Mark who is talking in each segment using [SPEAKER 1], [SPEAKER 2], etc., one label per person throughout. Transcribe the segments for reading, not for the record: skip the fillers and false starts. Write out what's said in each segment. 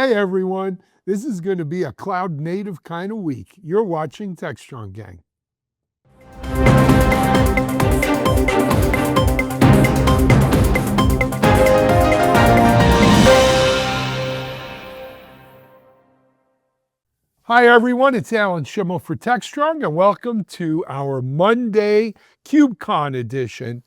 [SPEAKER 1] Hi, everyone. This is going to be a cloud native kind of week. You're watching Techstrong, gang. Hi, everyone. It's Alan Schimmel for Techstrong, and welcome to our Monday KubeCon edition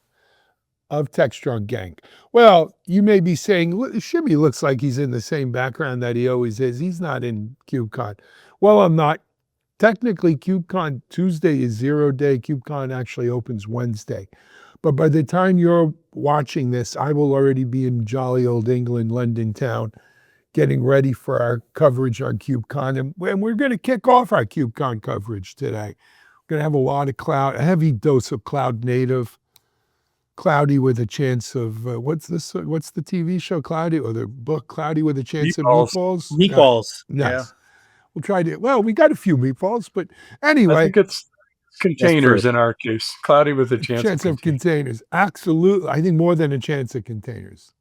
[SPEAKER 1] of Techstrong, gang. Well, you may be saying, Shimmy looks like he's in the same background that he always is. He's not in KubeCon. Well, I'm not. Technically, KubeCon Tuesday is 0 day. KubeCon actually opens Wednesday. But by the time you're watching this, I will already be in jolly old England, London town, getting ready for our coverage on KubeCon. And we're going to kick off our KubeCon coverage today. We're going to have a lot of a heavy dose of cloud native, cloudy with a chance of, what's the TV show, Cloudy, or the book Cloudy with a Chance of Meatballs?
[SPEAKER 2] Meatballs.
[SPEAKER 1] Yes. We'll try to, well, we got a few meatballs, but anyway.
[SPEAKER 3] I think it's containers in our case. Cloudy with a chance
[SPEAKER 1] of containers. Absolutely. I think more than a chance of containers.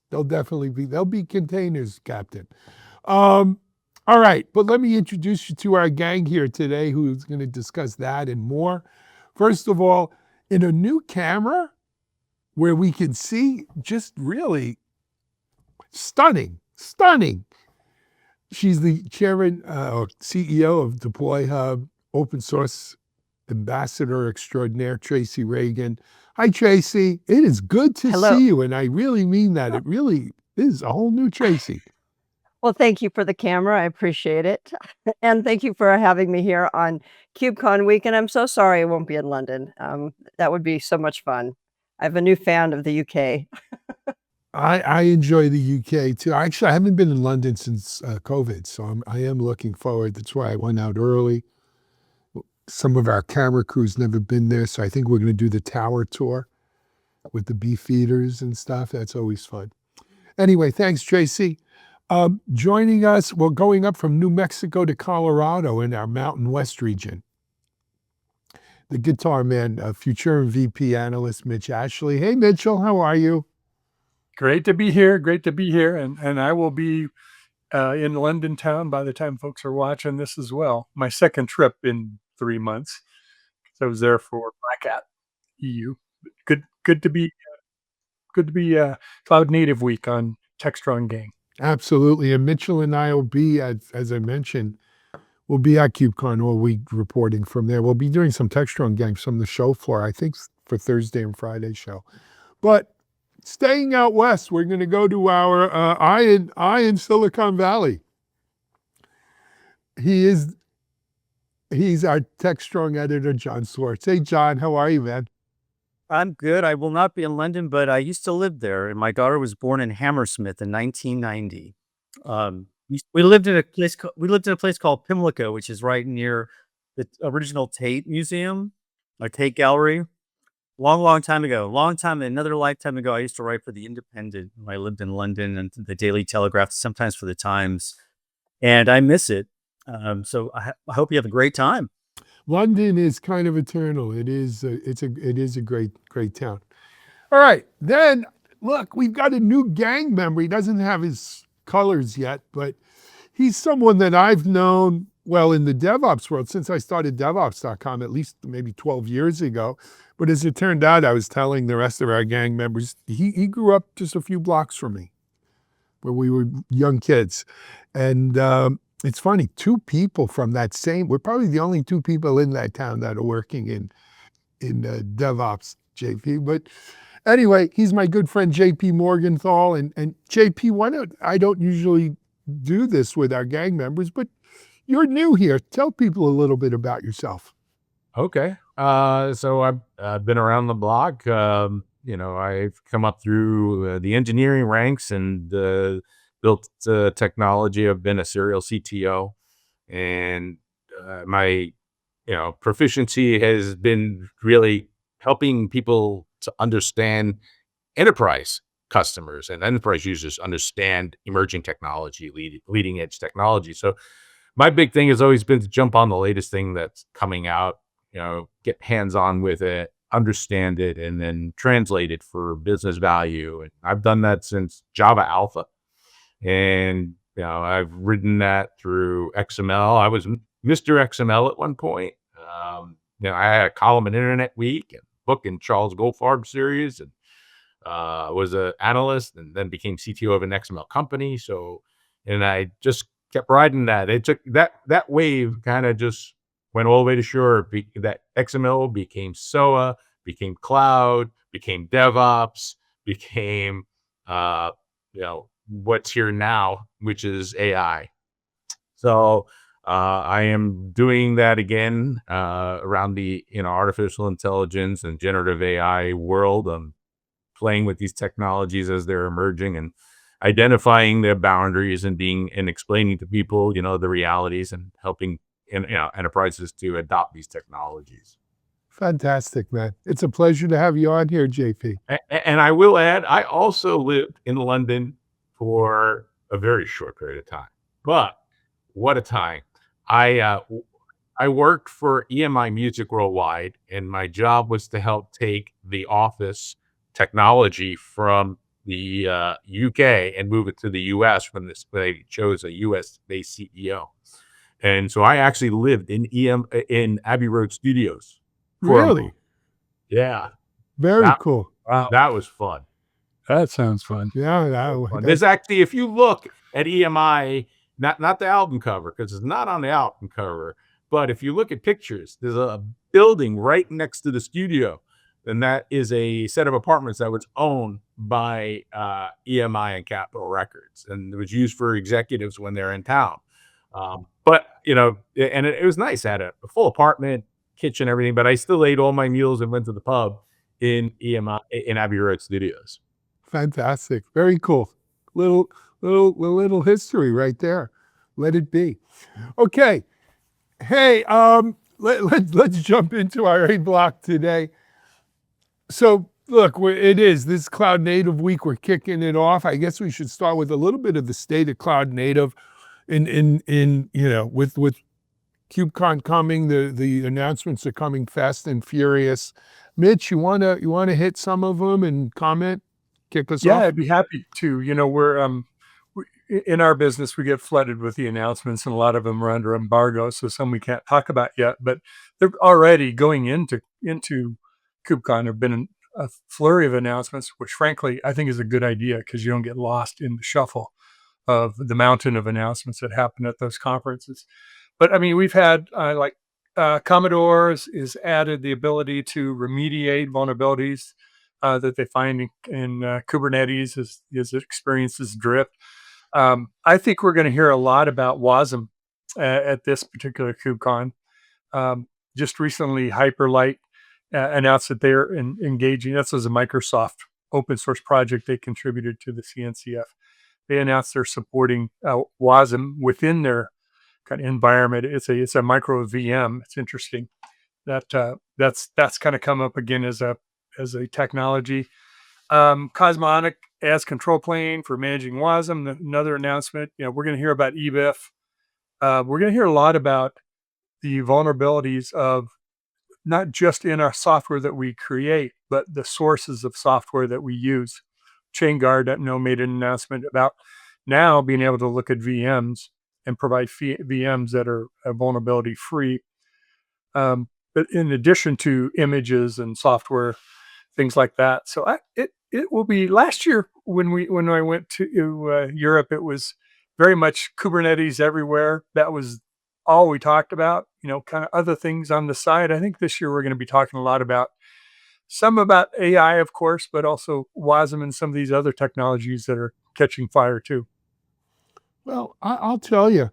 [SPEAKER 1] There'll be containers, Captain. All right, but let me introduce you to our gang here today who's going to discuss that and more. First of all, in a new camera where we can see just really stunning. She's the chairman or CEO of Deploy Hub, open source ambassador extraordinaire, Tracy Reagan. Hi, Tracy. It is good to see you, and I really mean that. It really is a whole new Tracy.
[SPEAKER 4] Well, thank you for the camera. I appreciate it. And thank you for having me here on KubeCon week. And I'm so sorry I won't be in London. That would be so much fun. I have a new fan of the UK.
[SPEAKER 1] I enjoy the UK too. Actually, I haven't been in London since COVID, so I am looking forward. That's why I went out early. Some of our camera crew's never been there, so I think we're going to do the tower tour with the beefeaters and stuff. That's always fun. Anyway, thanks, Tracy. Joining us, we're going up from New Mexico to Colorado in our Mountain West region. The guitar man, Futura VP analyst, Mitch Ashley. Hey, Mitchell, how are you?
[SPEAKER 3] Great to be here. And I will be in London town by the time folks are watching this as well. My second trip in 3 months. So I was there for Black Hat EU. Good to be Cloud Native Week on Techstrong Gang.
[SPEAKER 1] Absolutely. And Mitchell and I will be, as I mentioned, we'll be at KubeCon all week reporting from there. We'll be doing some Techstrong Gang from the show floor, I think for Thursday and Friday show. But staying out west, we're going to go to our eye in Silicon Valley. He's our Techstrong editor, John Swartz. Hey, John, how are you, man?
[SPEAKER 2] I'm good. I will not be in London, but I used to live there, and my daughter was born in Hammersmith in 1990. We lived in a place called Pimlico, which is right near the original Tate Museum, or Tate Gallery. Long time ago, another lifetime ago, I used to write for The Independent when I lived in London, and the Daily Telegraph, sometimes for the Times, and I miss it. So I hope you have a great time.
[SPEAKER 1] London is kind of eternal. It is a great town. All right, then look, we've got a new gang member. He doesn't have his colors yet, but he's someone that I've known well in the DevOps world since I started DevOps.com at least maybe 12 years ago. But as it turned out, I was telling the rest of our gang members, he grew up just a few blocks from me where we were young kids. And it's funny, two people from that we're probably the only two people in that town that are working in DevOps, JP. But anyway, he's my good friend, JP Morgenthal. And JP, I don't usually do this with our gang members, but you're new here. Tell people a little bit about yourself.
[SPEAKER 5] Okay. So I've been around the block. I've come up through the engineering ranks and built technology. I've been a serial CTO, and my proficiency has been really helping people to understand enterprise customers and enterprise users understand emerging technology, leading edge technology. So my big thing has always been to jump on the latest thing that's coming out, get hands-on with it, understand it, and then translate it for business value. And I've done that since Java Alpha. And I've ridden that through XML. I was Mr. XML at one point. I had a column in Internet Week and book in Charles Goldfarb series, and was an analyst, and then became CTO of an XML company. So, and I just kept riding that. It took that wave kind of just went all the way to shore. That XML became SOA, became cloud, became DevOps, became what's here now, which is AI. So I am doing that again around the artificial intelligence and generative AI world. I'm playing with these technologies as they're emerging and identifying their boundaries and explaining to people the realities and helping enterprises to adopt these technologies.
[SPEAKER 1] Fantastic, man. It's a pleasure to have you on here, JP.
[SPEAKER 5] And I will add, I also lived in London for a very short period of time, but what a time. I worked for EMI Music Worldwide, and my job was to help take the Office technology from the UK and move it to the US from this. They chose a US-based CEO. And so I actually lived in Abbey Road Studios.
[SPEAKER 1] Really?
[SPEAKER 5] Yeah.
[SPEAKER 1] Very cool.
[SPEAKER 3] Wow,
[SPEAKER 5] That was fun.
[SPEAKER 3] that sounds fun.
[SPEAKER 1] Yeah,
[SPEAKER 5] There's actually, if you look at EMI, not the album cover, because it's not on the album cover, but if you look at pictures, there's a building right next to the studio, and that is a set of apartments that was owned by EMI and Capitol Records, and it was used for executives when they're in town. But and it was nice. I had a full apartment, kitchen, everything, but I still ate all my meals and went to the pub in EMI in Abbey Road Studios.
[SPEAKER 1] fantastic. Very cool. Little history right there. Let it be. Okay. Hey, let's jump into our A block today. So look, it is this Cloud Native week. We're kicking it off. I guess we should start with a little bit of the state of Cloud Native with KubeCon coming, the announcements are coming fast and furious. Mitch, you wanna hit some of them and comment, kick us
[SPEAKER 3] Yeah,
[SPEAKER 1] off?
[SPEAKER 3] I'd be happy to. In our business, we get flooded with the announcements, and a lot of them are under embargo, so some we can't talk about yet. But they're already going into KubeCon. There've been a flurry of announcements, which frankly I think is a good idea because you don't get lost in the shuffle of the mountain of announcements that happen at those conferences. But I mean, we've had Commodore is added the ability to remediate vulnerabilities that they find in Kubernetes as it experiences drift. I think we're going to hear a lot about WASM at this particular KubeCon. Just recently, Hyperlight announced that they're engaging. This was a Microsoft open source project they contributed to the CNCF. They announced they're supporting WASM within their kind of environment. It's a micro VM. It's interesting that that's kind of come up again as a technology. Cosmonic as control plane for managing WASM. Another announcement. We're going to hear about eBIF. We're going to hear a lot about the vulnerabilities of not just in our software that we create, but the sources of software that we use. ChainGuard made an announcement about now being able to look at VMs and provide VMs that are vulnerability free. But in addition to images and software, things like that. So it will be. Last year when I went to Europe, it was very much Kubernetes everywhere. That was all we talked about. Kind of other things on the side. I think this year we're going to be talking a lot about AI, of course, but also WASM and some of these other technologies that are catching fire too.
[SPEAKER 1] Well, I'll tell you,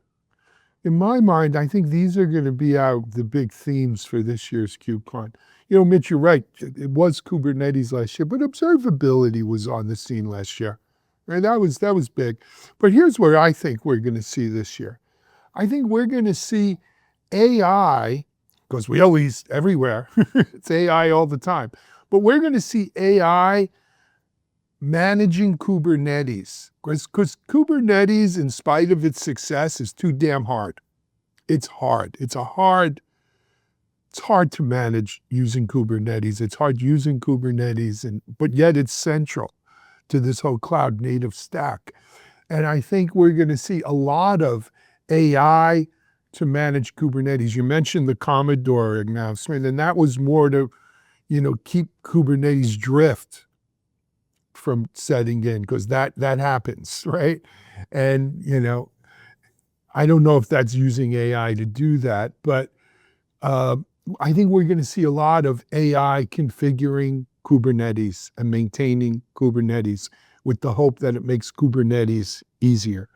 [SPEAKER 1] in my mind, I think these are going to be the big themes for this year's KubeCon. Mitch, you're right. It was Kubernetes last year, but observability was on the scene last year. Right? That was big. But here's where I think we're going to see this year. I think we're going to see AI, because we always, everywhere, it's AI all the time. But we're going to see AI managing Kubernetes. Because Kubernetes, in spite of its success, is too damn hard. It's hard. It's hard to manage using Kubernetes. It's hard using Kubernetes, but yet it's central to this whole cloud native stack. And I think we're going to see a lot of AI to manage Kubernetes. You mentioned the Commodore announcement, and that was more to, keep Kubernetes drift from setting in, because that happens, right? And, I don't know if that's using AI to do that, but I think we're going to see a lot of AI configuring Kubernetes and maintaining Kubernetes with the hope that it makes Kubernetes easier.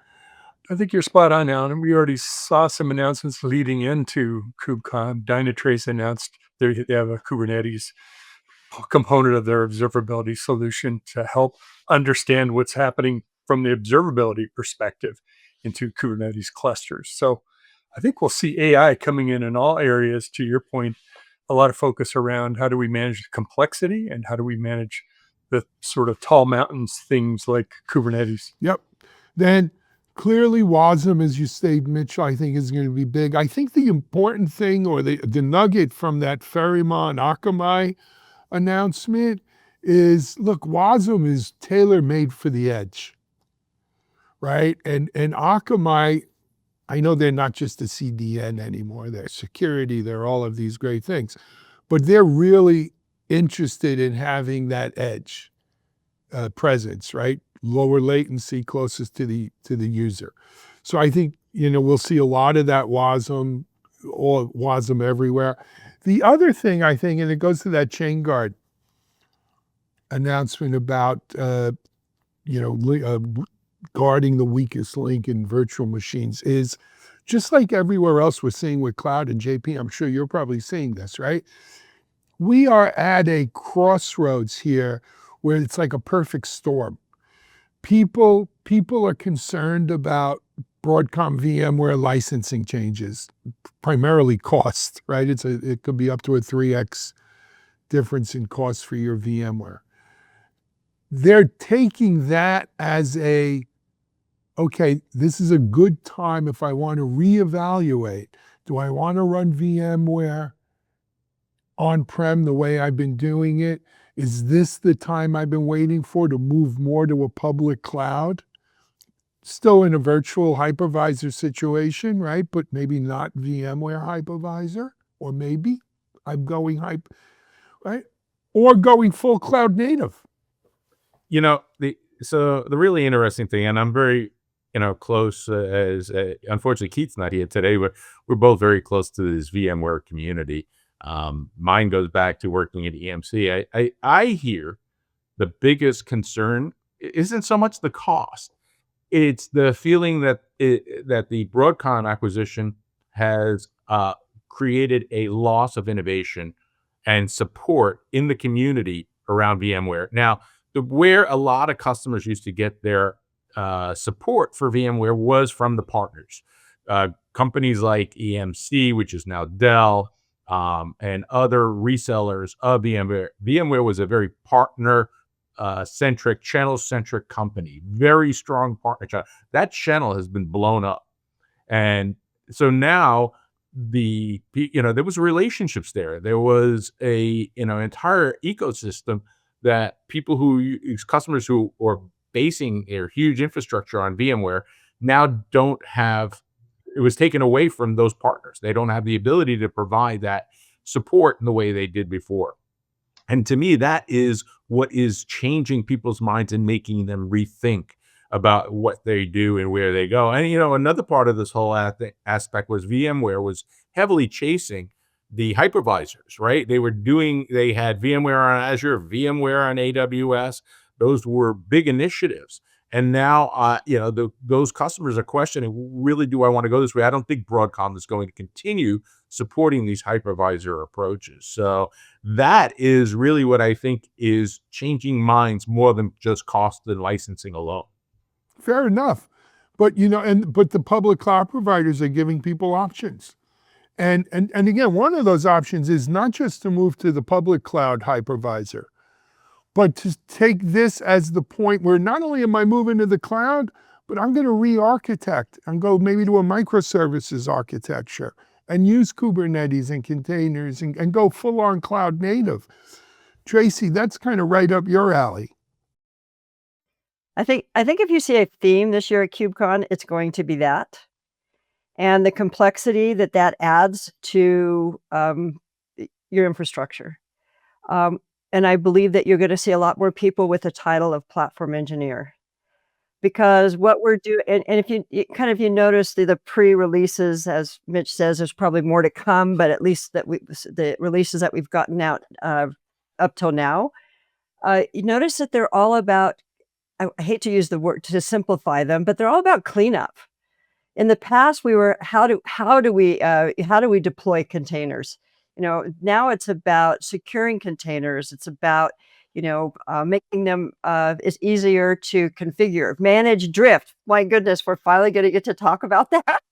[SPEAKER 3] I think you're spot on, Alan. We already saw some announcements leading into KubeCon. Dynatrace announced they have a Kubernetes component of their observability solution to help understand what's happening from the observability perspective into Kubernetes clusters. So I think we'll see AI coming in all areas. To your point, a lot of focus around how do we manage the complexity and how do we manage the sort of tall mountains things like Kubernetes.
[SPEAKER 1] Yep. Then clearly WASM, as you stated, Mitchell, I think is going to be big. I think the important thing, or the nugget from that Ferryman Akamai announcement is, look, WASM is tailor-made for the edge, right? And Akamai, I know they're not just a CDN anymore, they're security, they're all of these great things, but they're really interested in having that edge presence, right? Lower latency, closest to the user. So I think, we'll see a lot of that WASM, or WASM everywhere. The other thing I think, and it goes to that chain guard announcement about, guarding the weakest link in virtual machines, is just like everywhere else we're seeing with cloud and JP, I'm sure you're probably seeing this, right? We are at a crossroads here where it's like a perfect storm. People are concerned about Broadcom VMware licensing changes, primarily cost, right? It could be up to a 3x difference in cost for your VMware. They're taking that as okay, this is a good time if I want to reevaluate. Do I want to run VMware on-prem the way I've been doing it? Is this the time I've been waiting for to move more to a public cloud? Still in a virtual hypervisor situation, right? But maybe not VMware hypervisor, or maybe I'm going right? Or going full cloud native.
[SPEAKER 5] So the really interesting thing, and I'm very, close as unfortunately Keith's not here today, but we're both very close to this VMware community. Mine goes back to working at EMC. I hear the biggest concern isn't so much the cost; it's the feeling that the Broadcom acquisition has created a loss of innovation and support in the community around VMware. Now, where a lot of customers used to get their support for VMware was from the partners. Companies like EMC, which is now Dell, and other resellers of VMware. VMware was a very partner-centric, channel-centric company, very strong partner channel. That channel has been blown up. And so now there was relationships there. There was a, entire ecosystem that customers who are basing their huge infrastructure on VMware now don't have. It was taken away from those partners. They don't have the ability to provide that support in the way they did before. And to me, that is what is changing people's minds and making them rethink about what they do and where they go. And, another part of this whole aspect was VMware was heavily chasing the hypervisors, right? They had VMware on Azure, VMware on AWS. Those were big initiatives. And now, those customers are questioning, really, do I want to go this way? I don't think Broadcom is going to continue supporting these hypervisor approaches. So that is really what I think is changing minds more than just cost and licensing alone.
[SPEAKER 1] Fair enough. But, but the public cloud providers are giving people options. And again, one of those options is not just to move to the public cloud hypervisor, but to take this as the point where not only am I moving to the cloud, but I'm going to re-architect and go maybe to a microservices architecture and use Kubernetes and containers and go full on cloud native. Tracy, that's kind of right up your alley.
[SPEAKER 4] I think think if you see a theme this year at KubeCon, it's going to be that, and the complexity that that adds to your infrastructure. And I believe that you're going to see a lot more people with the title of platform engineer. Because what we're doing, and if you notice the pre-releases, as Mitch says, there's probably more to come, but at least the releases that we've gotten out up till now, you notice that they're all about, I hate to use the word to simplify them, but they're all about cleanup. In the past, we were how do we deploy containers? Now it's about securing containers. It's about making them it's easier to configure, manage drift. My goodness, we're finally going to get to talk about that.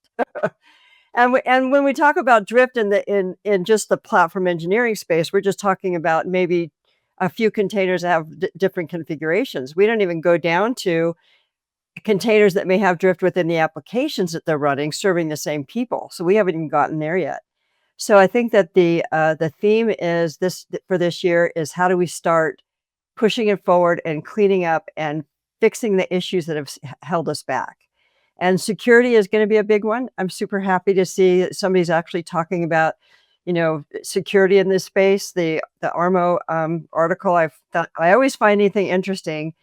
[SPEAKER 4] And when we talk about drift in just the platform engineering space, we're just talking about maybe a few containers that have different configurations. We don't even go down to containers that may have drift within the applications that they're running, serving the same people. So we haven't even gotten there yet. So I think that the theme is for this year is how do we start pushing it forward and cleaning up and fixing the issues that have held us back. And security is going to be a big one. I'm super happy to see that somebody's actually talking about, security in this space. The Armo article, I always find anything interesting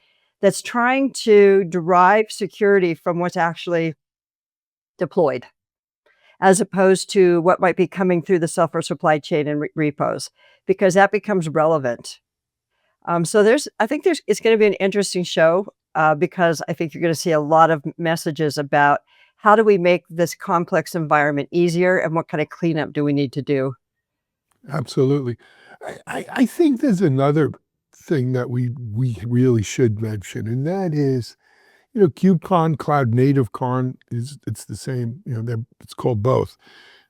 [SPEAKER 4] that's trying to derive security from what's actually deployed, as opposed to what might be coming through the software supply chain and repos, because that becomes relevant. So I think it's going to be an interesting show because I think you're going to see a lot of messages about how do we make this complex environment easier and what kind of cleanup do we need to do.
[SPEAKER 1] Absolutely. I think there's another thing that we really should mention, and that is, KubeCon, Cloud Native Con it's the same, it's called both.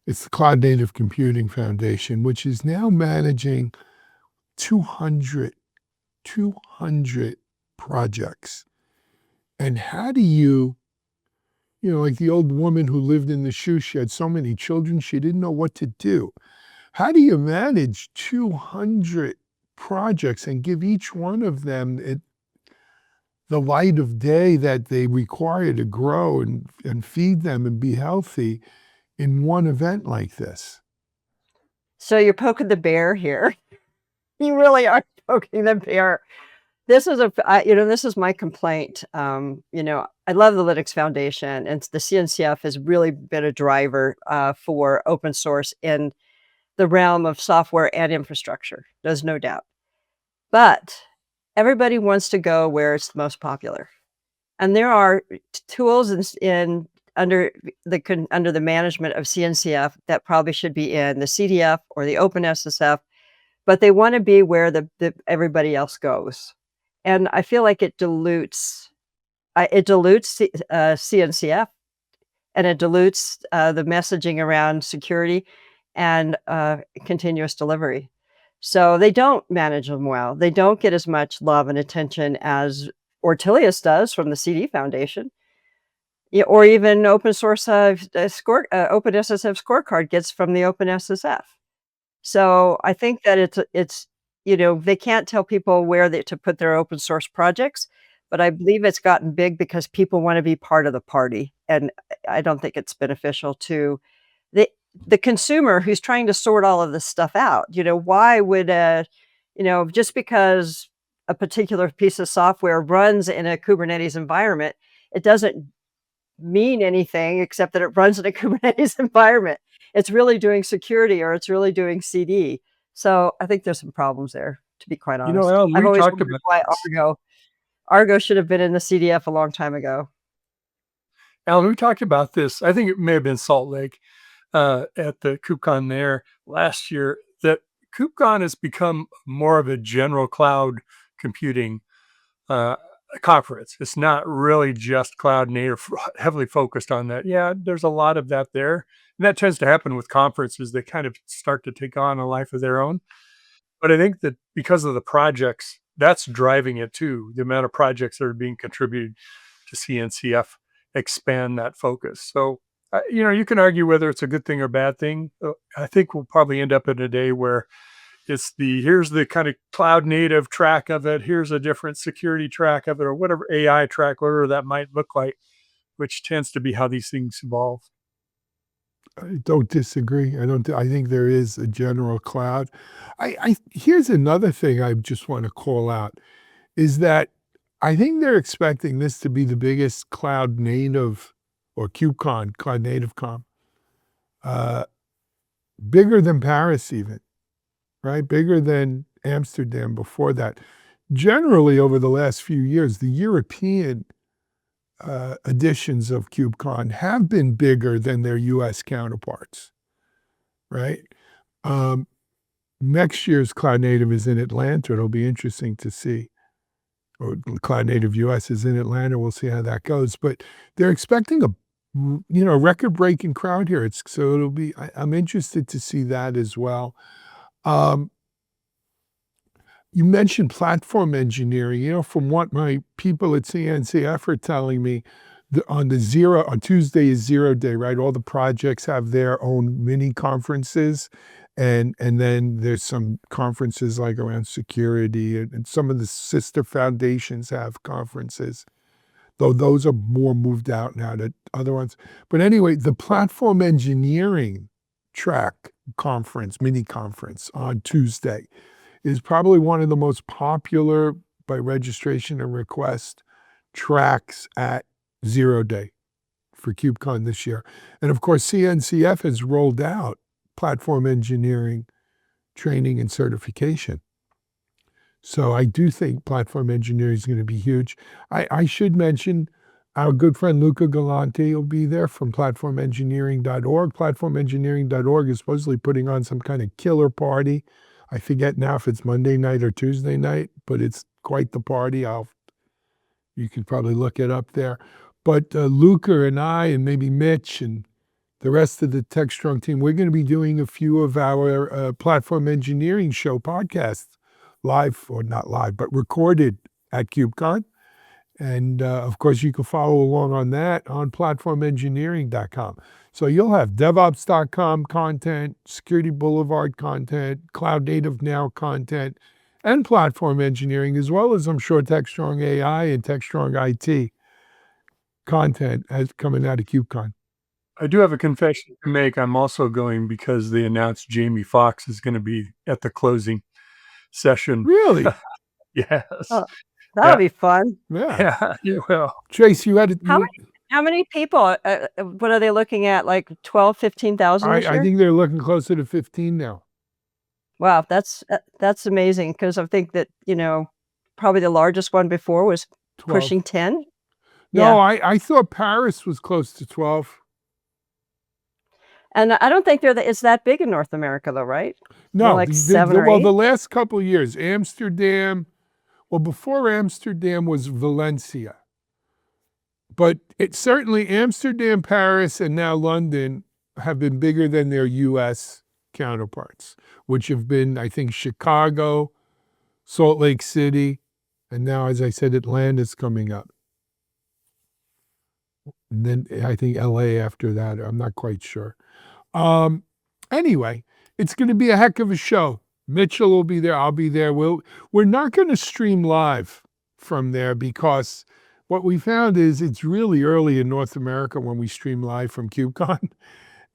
[SPEAKER 1] It's the Cloud Native Computing Foundation, which is now managing 200 projects. And how do you, like the old woman who lived in the shoe, she had so many children, she didn't know what to do. How do you manage 200 projects and give each one of them the light of day that they require to grow and feed them and be healthy in one event like this?
[SPEAKER 4] So you're poking the bear here. You really are poking the bear. This is this is my complaint. I love the Linux Foundation, and the CNCF has really been a driver for open source in the realm of software and infrastructure. There's no doubt. But everybody wants to go where it's the most popular, and there are tools under the management of CNCF that probably should be in the CDF or the OpenSSF, but they want to be where the everybody else goes. And I feel like it dilutes CNCF, and it dilutes the messaging around security and continuous delivery. So they don't manage them well. They don't get as much love and attention as Ortelius does from the CD Foundation, or even open source OpenSSF scorecard gets from the OpenSSF. So I think that it's they can't tell people where to put their open source projects, but I believe it's gotten big because people want to be part of the party, and I don't think it's beneficial to the consumer who's trying to sort all of this stuff out. Why would just because a particular piece of software runs in a Kubernetes environment, it doesn't mean anything except that it runs in a Kubernetes environment. It's really doing security, or it's really doing CD. So I think there's some problems there, to be quite honest.
[SPEAKER 3] Alan,
[SPEAKER 4] I've
[SPEAKER 3] we
[SPEAKER 4] always
[SPEAKER 3] talked
[SPEAKER 4] wondered
[SPEAKER 3] about
[SPEAKER 4] why
[SPEAKER 3] this.
[SPEAKER 4] Argo should have been in the CDF a long time ago.
[SPEAKER 3] Alan, we talked about this. I think it may have been Salt Lake at the KubeCon there last year, that KubeCon has become more of a general cloud computing conference. It's not really just cloud native, heavily focused on that. Yeah, there's a lot of that there. And that tends to happen with conferences. They kind of start to take on a life of their own. But I think that because of the projects, that's driving it too. The amount of projects that are being contributed to CNCF expand that focus. So, you can argue whether it's a good thing or bad thing. I think we'll probably end up in a day where here's the kind of cloud native track of it. Here's a different security track of it, or whatever AI track, whatever that might look like, which tends to be how these things evolve.
[SPEAKER 1] I don't disagree. I think there is a general cloud. Here's another thing I just want to call out is that I think they're expecting this to be the biggest cloud native or KubeCon, cloud native com, bigger than Paris even, right? Bigger than Amsterdam before that. Generally, over the last few years, the European editions of KubeCon have been bigger than their US counterparts, right? Next year's Cloud Native is in Atlanta. It'll be interesting to see. Or Cloud Native US is in Atlanta. We'll see how that goes. But they're expecting a record-breaking crowd here. So it'll be. I'm interested to see that as well. You mentioned platform engineering. From what my people at CNCF are telling me, on Tuesday is 0 day, right? All the projects have their own mini conferences, and then there's some conferences like around security, and some of the sister foundations have conferences, though those are more moved out now to other ones. But anyway, the platform engineering track conference, mini conference on Tuesday, is probably one of the most popular by registration and request tracks at 0 day for KubeCon this year. And of course, CNCF has rolled out platform engineering training and certification. So I do think platform engineering is going to be huge. I should mention our good friend Luca Galante will be there from platformengineering.org. Platformengineering.org is supposedly putting on some kind of killer party. I forget now if it's Monday night or Tuesday night, but it's quite the party. You could probably look it up there. But Luca and I and maybe Mitch and the rest of the Techstrong team, we're going to be doing a few of our platform engineering show podcasts, live or not live, but recorded at KubeCon. And of course, you can follow along on that on platformengineering.com. So you'll have DevOps.com content, Security Boulevard content, Cloud Native Now content, and platform engineering, as well as I'm sure Techstrong AI and Techstrong IT content coming out of KubeCon.
[SPEAKER 3] I do have a confession to make. I'm also going because they announced Jamie Foxx is going to be at the closing session.
[SPEAKER 1] Really?
[SPEAKER 3] Yes.
[SPEAKER 4] Oh, that'll be fun.
[SPEAKER 1] Yeah.
[SPEAKER 3] Yeah, you will.
[SPEAKER 1] Trace, you had it.
[SPEAKER 4] How many people? What are they looking at? Like 12, 15,000 this year?
[SPEAKER 1] I think they're looking closer to 15 now.
[SPEAKER 4] Wow, that's amazing, because I think that, probably the largest one before was
[SPEAKER 1] 12.
[SPEAKER 4] pushing 10.
[SPEAKER 1] No, I thought Paris was close to 12.
[SPEAKER 4] And I don't think it's that big in North America, though, right?
[SPEAKER 1] No,
[SPEAKER 4] More like 7 or 8?
[SPEAKER 1] the last couple of years, Amsterdam, before Amsterdam was Valencia. But certainly Amsterdam, Paris, and now London have been bigger than their US counterparts, which have been, I think, Chicago, Salt Lake City, and now, as I said, Atlanta's coming up. And then I think LA after that. I'm not quite sure. Anyway, it's going to be a heck of a show. Mitchell will be there. I'll be there. We're not going to stream live from there because what we found is it's really early in North America when we stream live from KubeCon.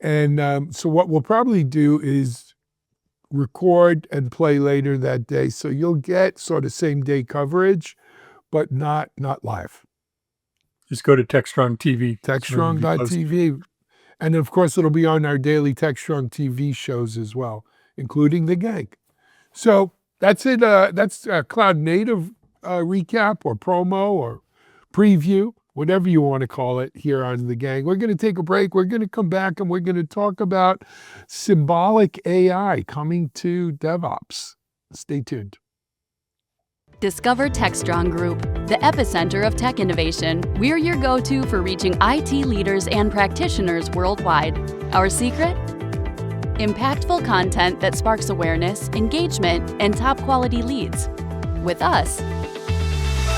[SPEAKER 1] And so what we'll probably do is record and play later that day. So you'll get sort of same day coverage, but not live.
[SPEAKER 3] Just go to Techstrong TV.
[SPEAKER 1] Techstrong.tv. And of course, it'll be on our daily Techstrong TV shows as well, including the gang. So that's it. That's a Cloud Native recap or promo or preview, whatever you want to call it, here on the gang. We're going to take a break. We're going to come back and we're going to talk about symbolic AI coming to DevOps. Stay tuned.
[SPEAKER 6] Discover Techstrong Group, the epicenter of tech innovation. We're your go-to for reaching IT leaders and practitioners worldwide. Our secret? Impactful content that sparks awareness, engagement, and top-quality leads. With us,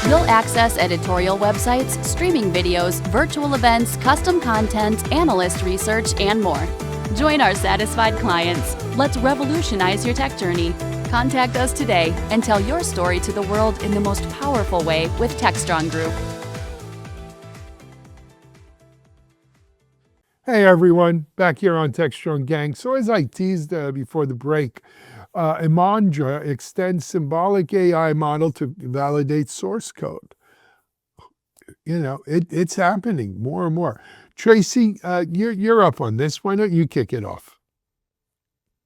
[SPEAKER 6] you'll access editorial websites, streaming videos, virtual events, custom content, analyst research, and more. Join our satisfied clients. Let's revolutionize your tech journey. Contact us today and tell your story to the world in the most powerful way with Techstrong Group.
[SPEAKER 1] Hey everyone, back here on Techstrong Gang. So as I teased before the break, Imandra extends symbolic AI model to validate source code. You know, it's happening more and more. Tracy, you're up on this. Why don't you kick it off?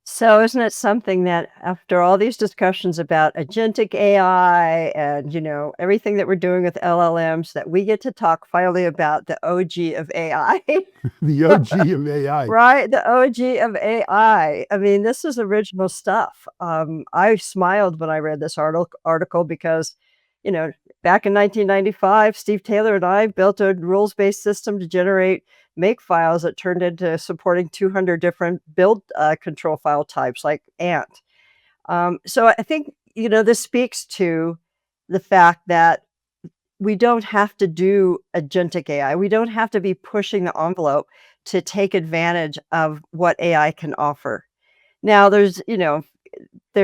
[SPEAKER 4] So isn't it something that after all these discussions about agentic AI and, everything that we're doing with LLMs, that we get to talk finally about the OG of AI?
[SPEAKER 1] The OG of AI.
[SPEAKER 4] Right, the OG of AI. I mean, this is original stuff. I smiled when I read this article because, back in 1995, Steve Taylor and I built a rules-based system to generate make files that turned into supporting 200 different build control file types like Ant. So I think, this speaks to the fact that we don't have to do agentic AI. We don't have to be pushing the envelope to take advantage of what AI can offer. Now, there's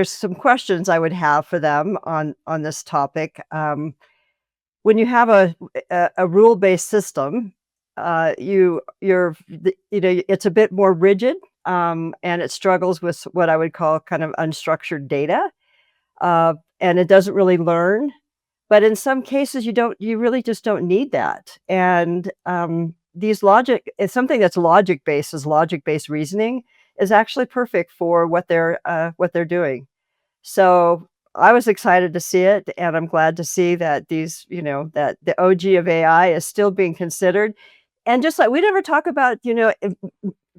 [SPEAKER 4] some questions I would have for them on this topic. When you have a rule-based system, it's a bit more rigid, and it struggles with what I would call kind of unstructured data, and it doesn't really learn. But in some cases, you really just don't need that. And it's something that's logic-based, is logic-based reasoning, is actually perfect for what they're doing. So I was excited to see it, and I'm glad to see that that the OG of AI is still being considered. And just like we never talk about,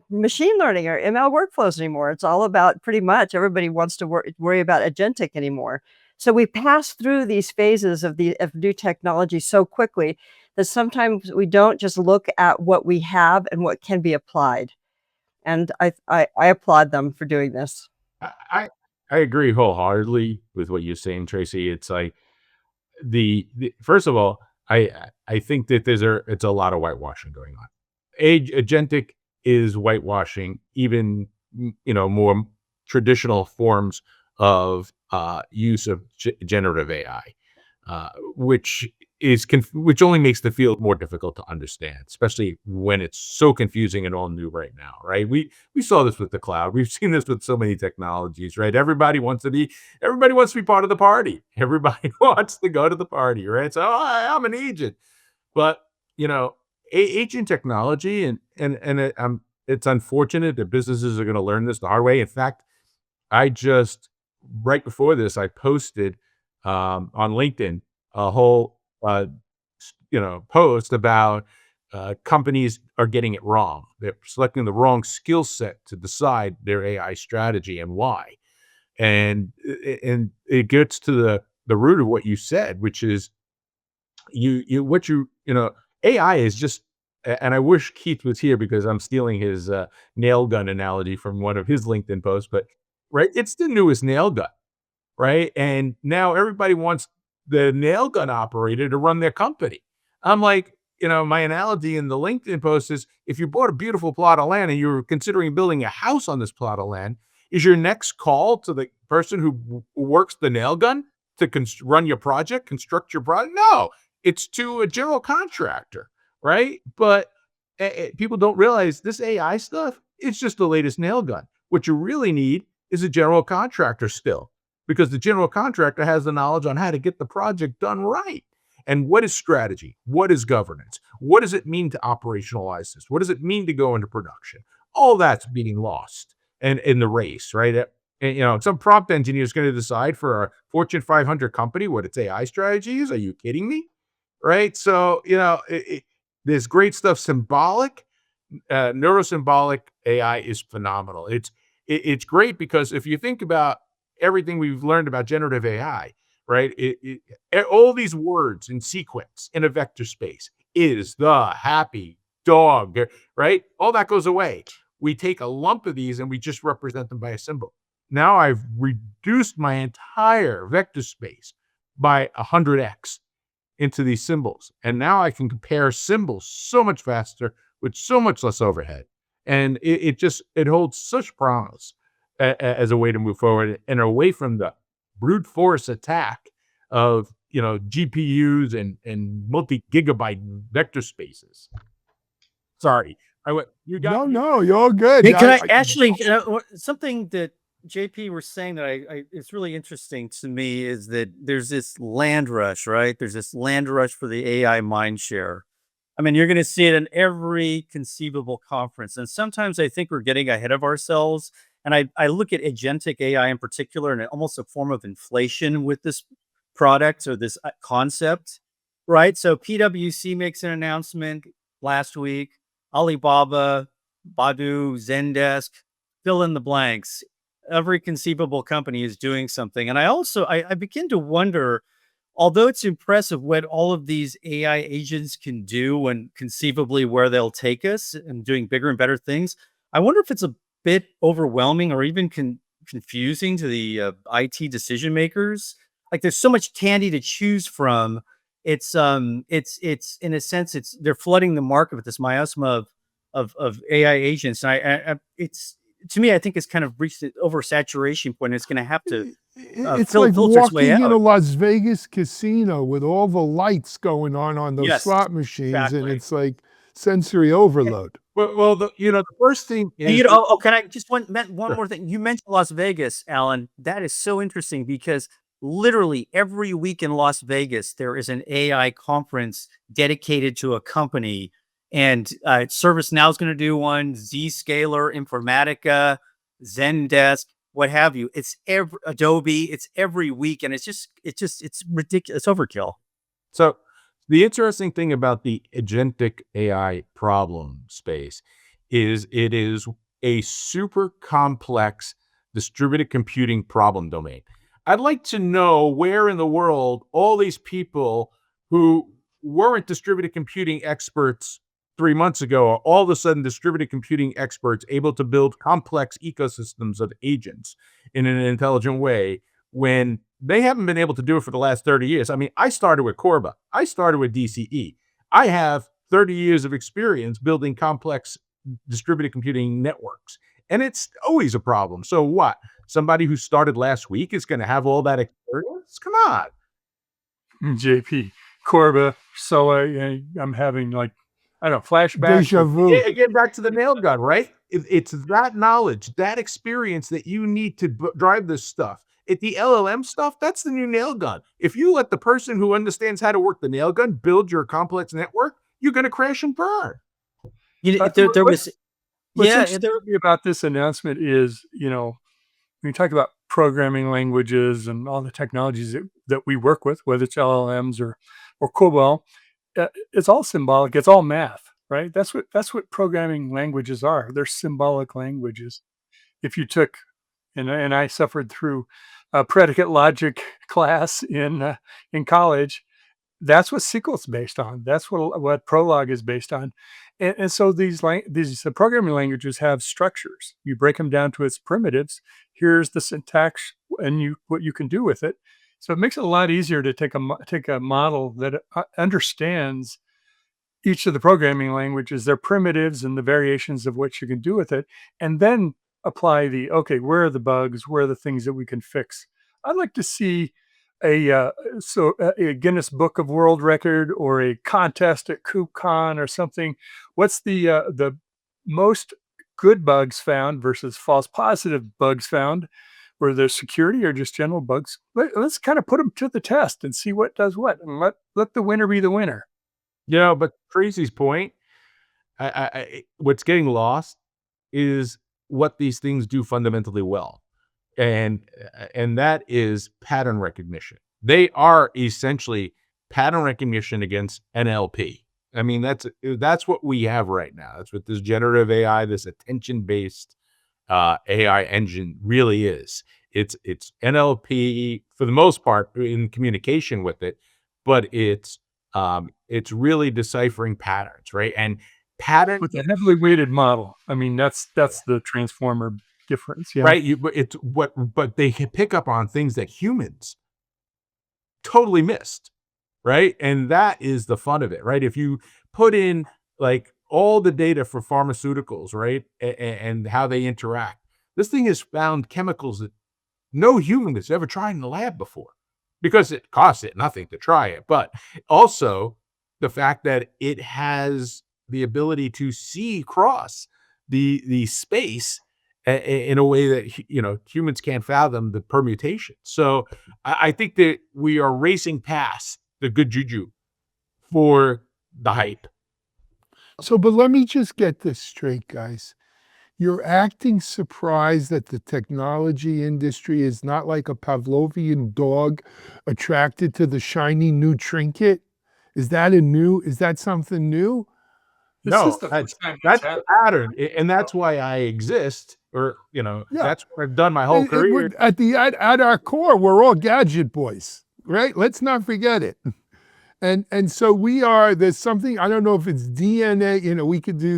[SPEAKER 4] machine learning or ML workflows anymore. It's all about pretty much everybody wants to worry about agentic anymore. So we pass through these phases of new technology so quickly that sometimes we don't just look at what we have and what can be applied. And I applaud them for doing this.
[SPEAKER 5] I agree wholeheartedly with what you're saying, Tracy. It's like the first of all, I think that it's a lot of whitewashing going on. Agentic is whitewashing even more traditional forms of use of generative AI, which only makes the field more difficult to understand, especially when it's so confusing and all new right now, right? We saw this with the cloud. We've seen this with so many technologies, right? Everybody wants to be part of the party. Everybody wants to go to the party, right? So I'm an agent, but agent technology it's unfortunate that businesses are going to learn this the hard way. In fact, right before this, I posted on LinkedIn a whole post about companies are getting it wrong. They're selecting the wrong skill set to decide their AI strategy and why. And it gets to the root of what you said, which is AI is just, and I wish Keith was here because I'm stealing his nail gun analogy from one of his LinkedIn posts, but right, it's the newest nail gun, right? And now everybody wants the nail gun operator to run their company. I'm like, my analogy in the LinkedIn post is if you bought a beautiful plot of land and you're considering building a house on this plot of land, is your next call to the person who works the nail gun to run your project, construct your project? No, it's to a general contractor, right? But people don't realize this AI stuff, it's just the latest nail gun. What you really need is a general contractor still, because the general contractor has the knowledge on how to get the project done right. And what is strategy? What is governance? What does it mean to operationalize this? What does it mean to go into production? All that's being lost in the race, right? And, some prompt engineer is going to decide for a Fortune 500 company what its AI strategy is. Are you kidding me? Right? So, there's great stuff. Symbolic, neurosymbolic AI is phenomenal. It's great because if you think about everything we've learned about generative AI, right? All these words in sequence in a vector space is the happy dog, right? All that goes away. We take a lump of these and we just represent them by a symbol. Now I've reduced my entire vector space by 100x into these symbols. And now I can compare symbols so much faster with so much less overhead. And it holds such promise as a way to move forward and away from the brute force attack of GPUs and multi-gigabyte vector spaces. Sorry, I went. You got
[SPEAKER 1] No, you're all good.
[SPEAKER 2] Hey, can I actually something that JP were saying that I it's really interesting to me is that there's this land rush, right? There's this land rush for the AI mind share. I mean, you're going to see it in every conceivable conference, and sometimes I think we're getting ahead of ourselves. And I look at agentic AI in particular, and almost a form of inflation with this product or this concept, right? So PwC makes an announcement last week. Alibaba, Baidu, Zendesk, fill in the blanks. Every conceivable company is doing something. And I begin to wonder, although it's impressive what all of these AI agents can do and conceivably where they'll take us and doing bigger and better things, I wonder if it's a bit overwhelming or even confusing to the IT decision makers. Like there's so much candy to choose from. It's in a sense they're flooding the market with this miasma of AI agents. And it's to me, I think it's kind of reached the oversaturation point. It's going to have to
[SPEAKER 1] it's like
[SPEAKER 2] filter its way
[SPEAKER 1] walking in
[SPEAKER 2] out.
[SPEAKER 1] a Las Vegas casino with all the lights going on those
[SPEAKER 2] Yes,
[SPEAKER 1] slot machines, and
[SPEAKER 2] exactly.
[SPEAKER 1] it's like sensory overload.
[SPEAKER 5] Well, the first thing
[SPEAKER 2] And
[SPEAKER 5] is
[SPEAKER 2] can I just one more thing? You mentioned Las Vegas, Alan. That is so interesting because literally every week in Las Vegas, there is an AI conference dedicated to a company. And ServiceNow is going to do one, Zscaler, Informatica, Zendesk, what have you. It's Adobe. It's every week, and it's ridiculous. It's overkill.
[SPEAKER 5] So the interesting thing about the agentic AI problem space is it is a super complex distributed computing problem domain. I'd like to know where in the world all these people who weren't distributed computing experts 3 months ago are all of a sudden distributed computing experts able to build complex ecosystems of agents in an intelligent way when they haven't been able to do it for the last 30 years. I mean, I started with Corba. I started with DCE. I have 30 years of experience building complex distributed computing networks, and it's always a problem. So what? Somebody who started last week is going to have all that experience? Come on.
[SPEAKER 3] JP, Corba, Soa, I'm having flashbacks.
[SPEAKER 1] Deja vu.
[SPEAKER 5] Yeah, again, back to the nail gun, right? It's that knowledge, that experience that you need to drive this stuff. The LLM stuff, that's the new nail gun. If you let the person who understands how to work the nail gun build your complex network, you're going to crash and burn.
[SPEAKER 2] There was
[SPEAKER 3] What's interesting about this announcement is, when you talk about programming languages and all the technologies that we work with, whether it's LLMs or COBOL, it's all symbolic. It's all math, right? That's what programming languages are. They're symbolic languages. If you took, and I suffered through a predicate logic class in college, that's what SQL's based on. That's what Prolog is based on. And so these programming languages have structures. You break them down to its primitives. Here's the syntax and what you can do with it. So it makes it a lot easier to take a model that understands each of the programming languages, their primitives and the variations of what you can do with it, and then apply where are the bugs? Where are the things that we can fix? I'd like to see a Guinness Book of World Record or a contest at KubeCon or something. What's the most good bugs found versus false positive bugs found, where there's security or just general bugs? Let's kind of put them to the test and see what does what, and let the winner be the winner.
[SPEAKER 5] But Tracy's point, what's getting lost is what these things do fundamentally well. And that is pattern recognition. They are essentially pattern recognition against NLP. I mean, that's what we have right now. That's what this generative AI, this attention-based AI engine really is. It's NLP for the most part in communication with it, but it's really deciphering patterns, right? And pattern
[SPEAKER 3] with a heavily weighted model. I mean, that's the transformer difference, yeah.
[SPEAKER 5] Right. But they can pick up on things that humans totally missed, right? And that is the fun of it, right? If you put in like all the data for pharmaceuticals, right, and how they interact, This thing has found chemicals that no human has ever tried in the lab before, because it costs it nothing to try it. But also the fact that it has the ability to see across the space in a way that humans can't fathom the permutation. So I think that we are racing past the good juju for the hype.
[SPEAKER 1] So, but let me just get this straight, guys. You're acting surprised that the technology industry is not like a Pavlovian dog attracted to the shiny new trinket. Is that something new?
[SPEAKER 3] This
[SPEAKER 5] No,
[SPEAKER 3] is the first time
[SPEAKER 5] that's
[SPEAKER 3] that's
[SPEAKER 5] the
[SPEAKER 3] happened.
[SPEAKER 5] pattern, and that's why I exist, or
[SPEAKER 1] Yeah.
[SPEAKER 5] that's what I've done my whole career.
[SPEAKER 1] At our core, we're all gadget boys, right? Let's not forget it. And so there's something, I don't know if it's DNA, we could do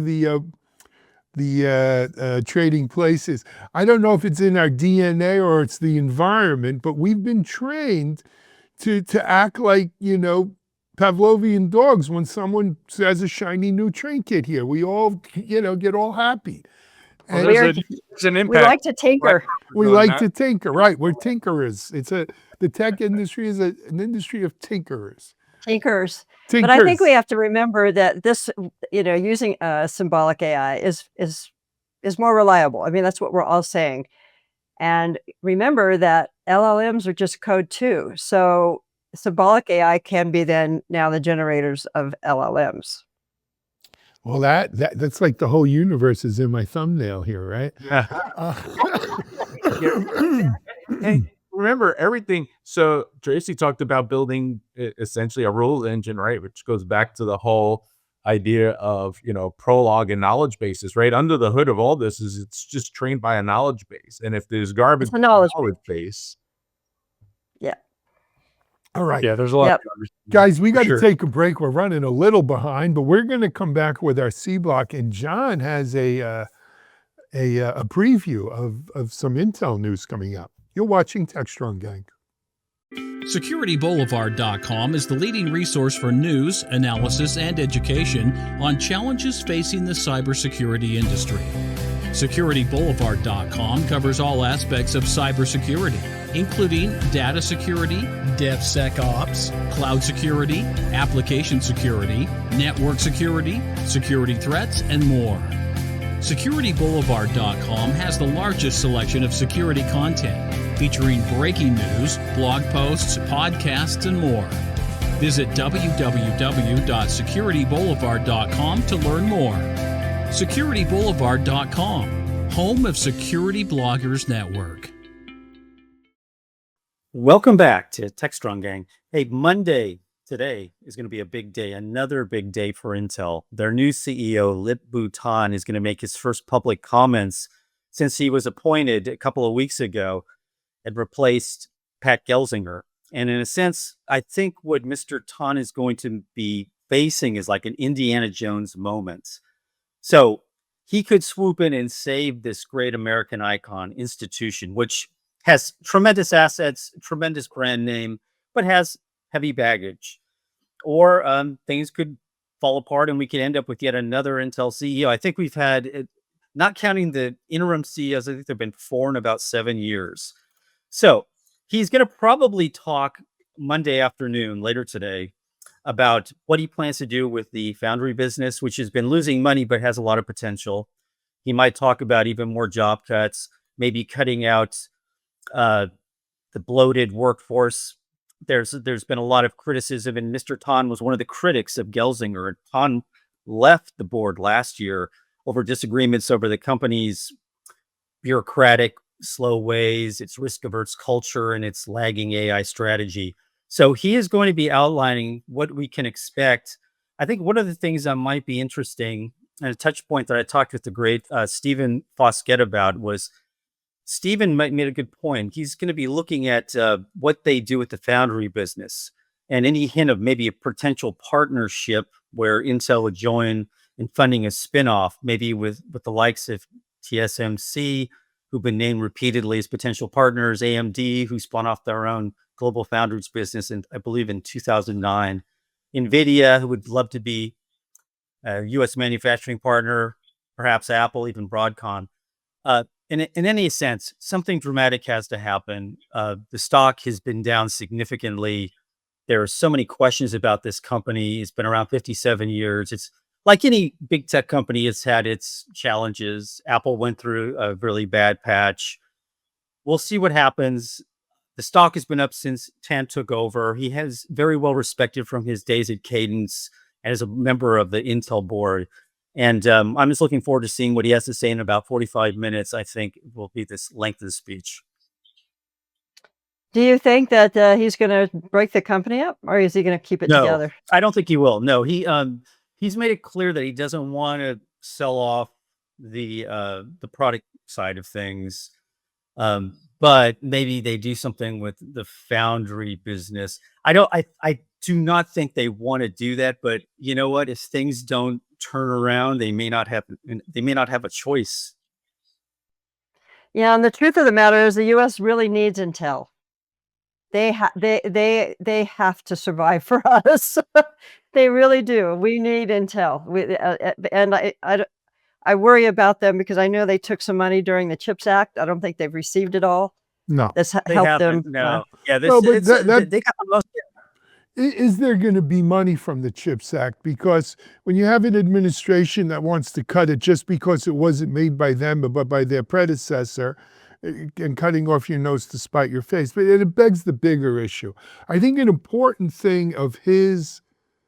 [SPEAKER 1] the trading places. I don't know if it's in our DNA or it's the environment, but we've been trained to act like, Pavlovian dogs when someone says a shiny new trinket here. We all, get all happy.
[SPEAKER 3] Well,
[SPEAKER 1] And
[SPEAKER 3] there's an
[SPEAKER 4] We
[SPEAKER 3] impact.
[SPEAKER 4] like to tinker.
[SPEAKER 1] we
[SPEAKER 3] on
[SPEAKER 1] like
[SPEAKER 3] that.
[SPEAKER 1] to tinker, right? We're tinkerers. The tech industry is an industry of tinkerers.
[SPEAKER 4] Tinkers. But I think we
[SPEAKER 1] Tinkers.
[SPEAKER 4] have to remember that this, using symbolic AI is more reliable. I mean, that's what we're all saying. And remember that LLMs are just code too. So symbolic AI can be now the generators of LLMs.
[SPEAKER 1] Well, that's like the whole universe is in my thumbnail here, right?
[SPEAKER 5] Yeah.
[SPEAKER 1] Uh,
[SPEAKER 5] Hey, remember everything. So Tracy talked about building essentially a rules engine, right? Which goes back to the whole idea of, prologue and knowledge bases, right? Under the hood of all this is it's just trained by a knowledge base. And if there's garbage
[SPEAKER 4] It's a
[SPEAKER 5] in the
[SPEAKER 4] knowledge
[SPEAKER 5] base.
[SPEAKER 4] Yeah.
[SPEAKER 1] all right.
[SPEAKER 3] Yeah, there's a lot
[SPEAKER 4] Yep.
[SPEAKER 3] of others.
[SPEAKER 1] Guys, we
[SPEAKER 3] For
[SPEAKER 1] got to
[SPEAKER 3] sure.
[SPEAKER 1] take a break. We're running a little behind, but we're going to come back with our C block. And John has a preview of some Intel news coming up. You're watching Techstrong, gang.
[SPEAKER 7] SecurityBoulevard.com is the leading resource for news, analysis, and education on challenges facing the cybersecurity industry. SecurityBoulevard.com covers all aspects of cybersecurity, including data security, DevSecOps, cloud security, application security, network security, security threats, and more. SecurityBoulevard.com has the largest selection of security content, featuring breaking news, blog posts, podcasts, and more. Visit www.securityboulevard.com to learn more. SecurityBoulevard.com, home of Security Bloggers Network.
[SPEAKER 2] Welcome back to Techstrong, gang. Hey, Monday today is going to be a big day, another big day for Intel. Their new CEO, Lip-Bu Tan, is going to make his first public comments since he was appointed a couple of weeks ago and replaced Pat Gelsinger. And in a sense, I think what Mr. Tan is going to be facing is like an Indiana Jones moment. So he could swoop in and save this great American icon institution, which has tremendous assets, tremendous brand name, but has heavy baggage. Or things could fall apart and we could end up with yet another Intel CEO. I think we've had, not counting the interim CEOs, I think there have been 4 in about 7 years. So he's going to probably talk Monday afternoon, later today, about what he plans to do with the foundry business, which has been losing money but has a lot of potential. He might talk about even more job cuts, maybe cutting out the bloated workforce. There's been a lot of criticism, and Mr. Tan was one of the critics of Gelsinger. And Tan left the board last year over disagreements over the company's bureaucratic, slow ways, its risk-averse culture, and its lagging AI strategy. So he is going to be outlining what we can expect. I think one of the things that might be interesting, and a touch point that I talked with the great Stephen Foskett about, was Stephen made a good point. He's going to be looking at what they do with the foundry business and any hint of maybe a potential partnership where Intel would join in funding a spinoff, maybe with the likes of TSMC, who've been named repeatedly as potential partners, AMD, who spun off their own global foundries business, I believe in 2009, NVIDIA, who would love to be a U.S. manufacturing partner, perhaps Apple, even Broadcom. in any sense, something dramatic has to happen. The stock has been down significantly. There are so many questions about this company. It's been around 57 years. It's like any big tech company, it's had its challenges. Apple went through a really bad patch. We'll see what happens. The stock has been up since Tan took over. He has very well respected from his days at Cadence and as a member of the Intel board. And I'm just looking forward to seeing what he has to say in about 45 minutes. I think will be this length of the speech.
[SPEAKER 4] Do you think that he's going to break the company up, or is he going to keep it
[SPEAKER 2] No,
[SPEAKER 4] together?
[SPEAKER 2] I don't think he will. No, he's made it clear that he doesn't want to sell off the product side of things. But maybe they do something with the foundry business. I do not think they want to do that, but you know what? If things don't turn around, they may not have a choice.
[SPEAKER 4] Yeah, and the truth of the matter is the US really needs Intel. They have to survive for us. They really do. We need Intel. And I worry about them because I know they took some money during the CHIPS Act. I don't think they've received it all.
[SPEAKER 1] No.
[SPEAKER 4] This
[SPEAKER 2] They
[SPEAKER 4] helped them.
[SPEAKER 2] haven't. No. Yeah,
[SPEAKER 1] No, but
[SPEAKER 2] they got the most.
[SPEAKER 1] is there going to be money from the CHIPS Act? Because when you have an administration that wants to cut it just because it wasn't made by them, but by their predecessor, and cutting off your nose to spite your face, but it begs the bigger issue. I think an important thing of his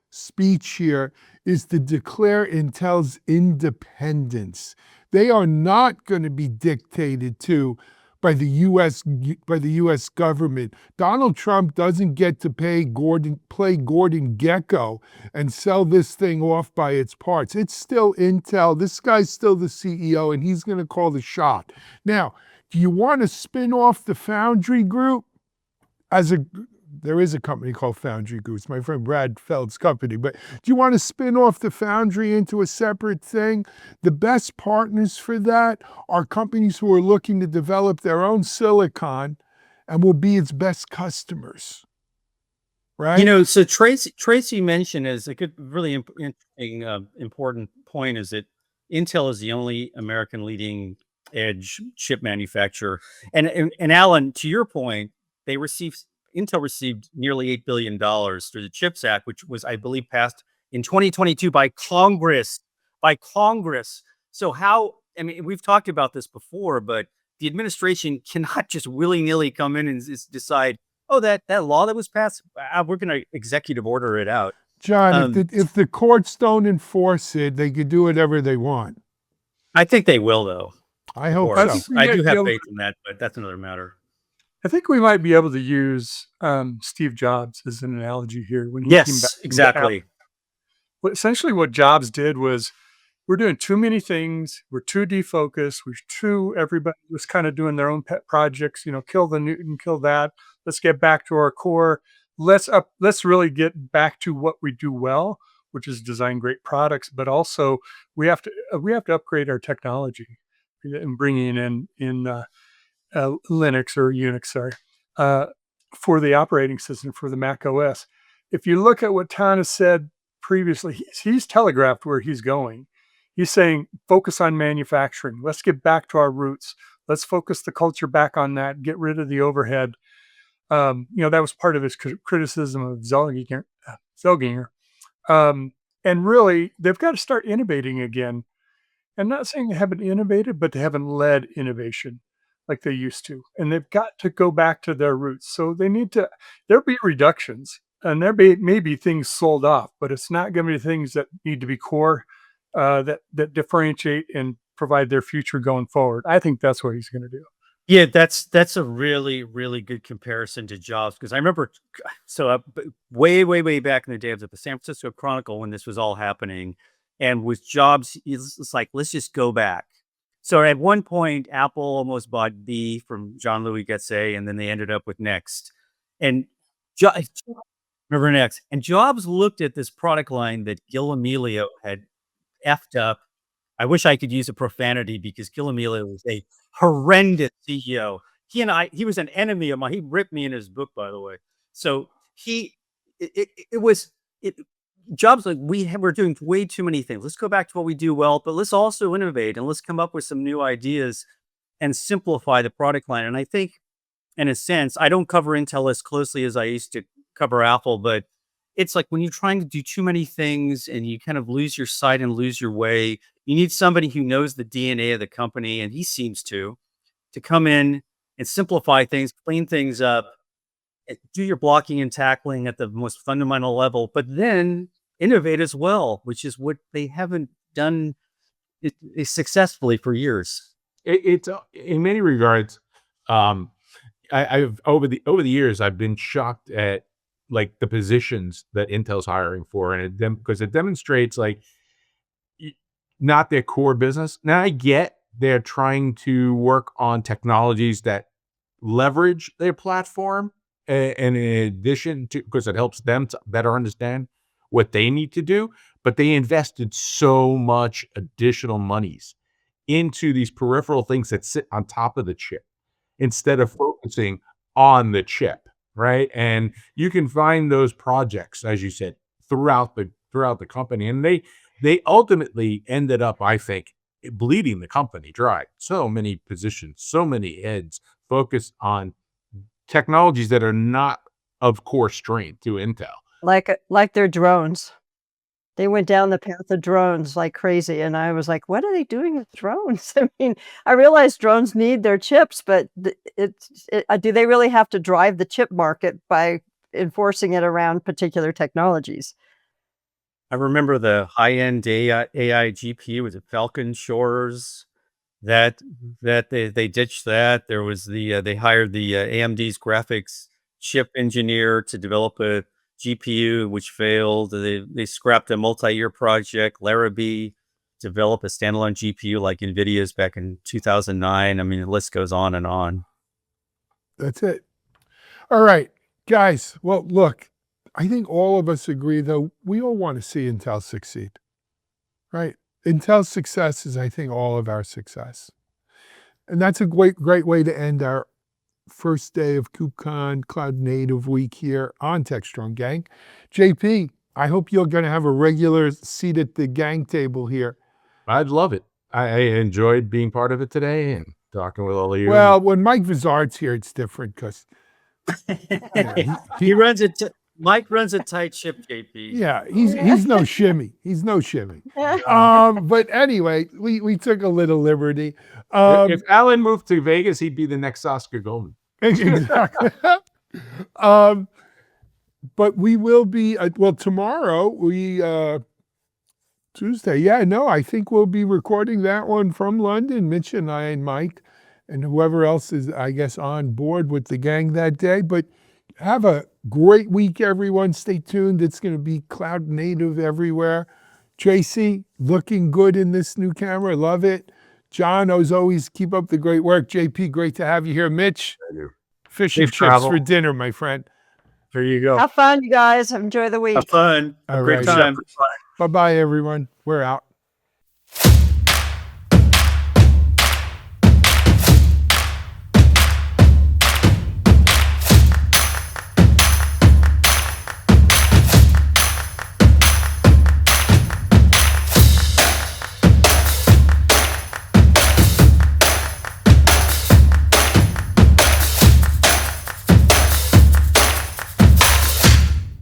[SPEAKER 1] speech here is to declare Intel's independence. They are not going to be dictated to by the U.S. government. Donald Trump doesn't get to play Gordon Gekko and sell this thing off by its parts. It's still Intel. This guy's still the CEO, and he's going to call the shot. Now, do you want to spin off the Foundry Group? There is a company called Foundry Group. It's my friend Brad Feld's company. But do you want to spin off the Foundry into a separate thing? The best partners for that are companies who are looking to develop their own silicon and will be its best customers. Right?
[SPEAKER 2] You know, so Tracy mentioned is a good, really interesting, important point is that Intel is the only American leading edge chip manufacturer. And Alan, to your point, Intel received nearly $8 billion through the CHIPS Act, which was, I believe, passed in 2022 by Congress. So I mean, we've talked about this before, but the administration cannot just willy-nilly come in and decide, oh, that law that was passed, we're going to executive order it out.
[SPEAKER 1] John, if the courts don't enforce it, they could do whatever they want.
[SPEAKER 2] I think they will, though.
[SPEAKER 1] I hope
[SPEAKER 2] so.
[SPEAKER 1] so.
[SPEAKER 2] I do have faith in that, but that's another matter.
[SPEAKER 3] I think we might be able to use Steve Jobs as an analogy here. When he came back
[SPEAKER 2] Yes, exactly.
[SPEAKER 3] Essentially what Jobs did was, we're doing too many things. We're too defocused. Everybody was kind of doing their own pet projects, kill the Newton, kill that. Let's get back to our core. Let's really get back to what we do well, which is design great products, but also we have to upgrade our technology and bringing in Linux or Unix, for the operating system for the Mac OS. If you look at what Tan has said previously, he's telegraphed where he's going. He's saying, focus on manufacturing. Let's get back to our roots. Let's focus the culture back on that. Get rid of the overhead. That was part of his criticism of Zelginger. And really, they've got to start innovating again. I'm not saying they haven't innovated, but they haven't led innovation like they used to. And they've got to go back to their roots. So there'll be reductions and there may be things sold off, but it's not going to be things that need to be core, that differentiate and provide their future going forward. I think that's what he's going to do.
[SPEAKER 2] Yeah, that's a really, really good comparison to Jobs, because I remember way back in the day of the San Francisco Chronicle when this was all happening, and with Jobs, it's like, let's just go back. So at one point, Apple almost bought B from Jean-Louis Gasset, and then they ended up with Next. And remember Next? And Jobs looked at this product line that Gil Amelio had effed up. I wish I could use a profanity because Gil Amelio was a horrendous CEO. He was an enemy of mine. He ripped me in his book, by the way. So Jobs like, we're doing way too many things. Let's go back to what we do well, but let's also innovate and let's come up with some new ideas. and simplify the product line. And I think, in a sense, I don't cover Intel as closely as I used to cover Apple, but it's like when you're trying to do too many things and you kind of lose your sight and lose your way, you need somebody who knows the DNA of the company, and he seems to come in and simplify things, clean things up, do your blocking and tackling at the most fundamental level, but then innovate as well, which is what they haven't done successfully for years.
[SPEAKER 5] It's in many regards. I've over the years, I've been shocked at like the positions that Intel's hiring for, and because it demonstrates like not their core business. Now I get they're trying to work on technologies that leverage their platform, and in addition to, because it helps them to better understand what they need to do, but they invested so much additional monies into these peripheral things that sit on top of the chip instead of focusing on the chip, right? And you can find those projects, as you said, throughout the company, and they ultimately ended up, I think, bleeding the company dry. So many positions, so many heads focused on technologies that are not of core strength to Intel.
[SPEAKER 4] Like their drones. They went down the path of drones like crazy, and I was like, "What are they doing with drones?" I mean, I realize drones need their chips, but do they really have to drive the chip market by enforcing it around particular technologies?
[SPEAKER 2] I remember the high-end AI GPU, was it Falcon Shores? That they ditched that. There was they hired the AMD's graphics chip engineer to develop a GPU, which failed. They scrapped a multi-year project, Larrabee, develop a standalone GPU like NVIDIA's back in 2009. I mean, the list goes on and on.
[SPEAKER 1] That's it. All right, guys. Well, look, I think all of us agree, though, we all want to see Intel succeed, right? Intel's success is, I think, all of our success. And that's a great way to end our first day of KubeCon Cloud Native Week here on Techstrong, gang. JP, I hope you're going to have a regular seat at the gang table here.
[SPEAKER 5] I'd love it. I enjoyed being part of it today and talking with all of you.
[SPEAKER 1] Well, when Mike Vizard's here, it's different because
[SPEAKER 2] he runs it. Mike runs a tight ship, JP.
[SPEAKER 1] Yeah, he's no shimmy. He's no shimmy. But anyway, we took a little liberty.
[SPEAKER 5] If Alan moved to Vegas, he'd be the next Oscar Goldman.
[SPEAKER 1] Exactly. But we will be, well, tomorrow, Tuesday. Yeah, no, I think we'll be recording that one from London, Mitch and I and Mike and whoever else is, I guess, on board with the gang that day. But have a great week, everyone. Stay tuned. It's going to be cloud native everywhere. Tracy, looking good in this new camera. Love it. John, as always, keep up the great work. JP, great to have you here. Mitch, fish and chips for dinner, my friend.
[SPEAKER 3] There you go.
[SPEAKER 4] Have fun, you guys. Enjoy the week.
[SPEAKER 2] Have fun. Have a great time.
[SPEAKER 1] Bye-bye, everyone. We're out.